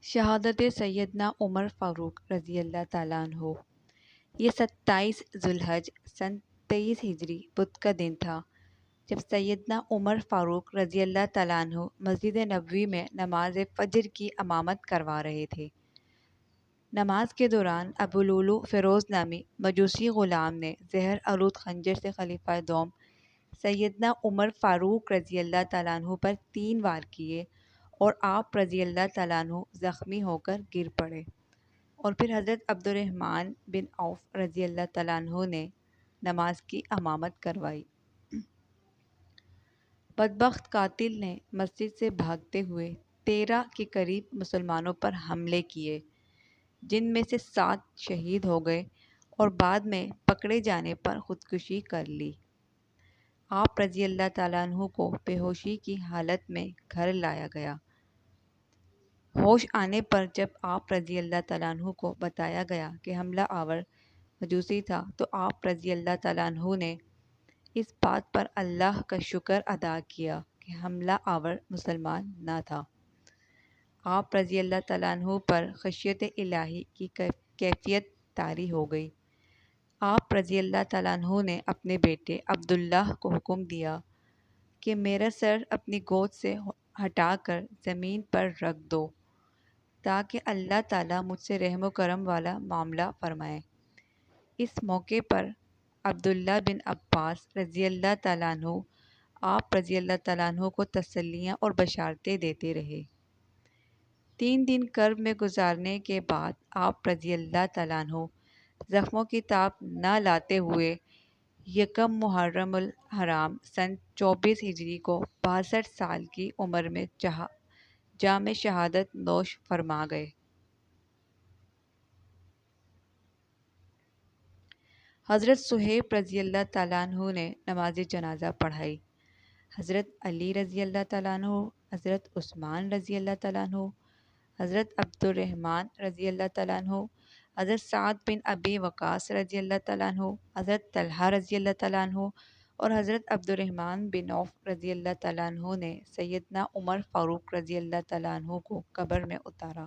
شہادت سیدنا عمر فاروق رضی اللہ تعالیٰ عنہ۔ یہ 27 ذوالحج سن 23 ہجری بدھ کا دن تھا جب سیدنا عمر فاروق رضی اللہ تعالیٰ عنہ مسجد نبوی میں نماز فجر کی امامت کروا رہے تھے۔ نماز کے دوران ابو لولو فیروز نامی مجوسی غلام نے زہر آلود خنجر سے خلیفہ دوم سیدنا عمر فاروق رضی اللہ تعالیٰ عنہ پر 3 وار کیے اور آپ رضی اللہ تعالیٰ عنہ زخمی ہو کر گر پڑے، اور پھر حضرت عبد الرحمن بن عوف رضی اللہ تعالیٰ عنہ نے نماز کی امامت کروائی۔ بدبخت قاتل نے مسجد سے بھاگتے ہوئے 13 کے قریب مسلمانوں پر حملے کیے، جن میں سے 7 شہید ہو گئے اور بعد میں پکڑے جانے پر خودکشی کر لی۔ آپ رضی اللہ تعالیٰ عنہ کو بے ہوشی کی حالت میں گھر لایا گیا۔ ہوش آنے پر جب آپ رضی اللہ تعالیٰ عنہ کو بتایا گیا کہ حملہ آور مجوسی تھا تو آپ رضی اللہ تعالیٰ عنہ نے اس بات پر اللہ کا شکر ادا کیا کہ حملہ آور مسلمان نہ تھا۔ آپ رضی اللہ تعالیٰ عنہ پر خشیت الہی کی کیفیت طاری ہو گئی۔ آپ رضی اللہ تعالیٰ عنہ نے اپنے بیٹے عبداللہ کو حکم دیا کہ میرا سر اپنی گود سے ہٹا کر زمین پر رکھ دو تاکہ اللہ تعالیٰ مجھ سے رحم و کرم والا معاملہ فرمائے۔ اس موقع پر عبداللہ بن عباس رضی اللہ تعالیٰ عنہ آپ رضی اللہ تعالیٰ عنہ کو تسلیاں اور بشارتیں دیتے رہے۔ 3 دن کرب میں گزارنے کے بعد آپ رضی اللہ تعالیٰ عنہ زخموں کی تاب نہ لاتے ہوئے یکم محرم الحرام سن 24 ہجری کو 62 سال کی عمر میں جام شہادت نوش فرما گئے۔ حضرت صہیب رضی اللہ تعالیٰ عنہ نے نماز جنازہ پڑھائی۔ حضرت علی رضی اللہ تعالیٰ عنہ، حضرت عثمان رضی اللہ تعالیٰ عنہ، حضرت عبد الرحمن رضی اللہ تعالیٰ عنہ، حضرت سعد بن ابی وقاص رضی اللہ تعالیٰ عنہ، حضرت طلحہ رضی اللہ تعالیٰ عنہ اور حضرت عبد الرحمن بن عوف رضی اللہ تعالیٰ عنہ نے سیدنا عمر فاروق رضی اللہ تعالیٰ عنہ کو قبر میں اتارا۔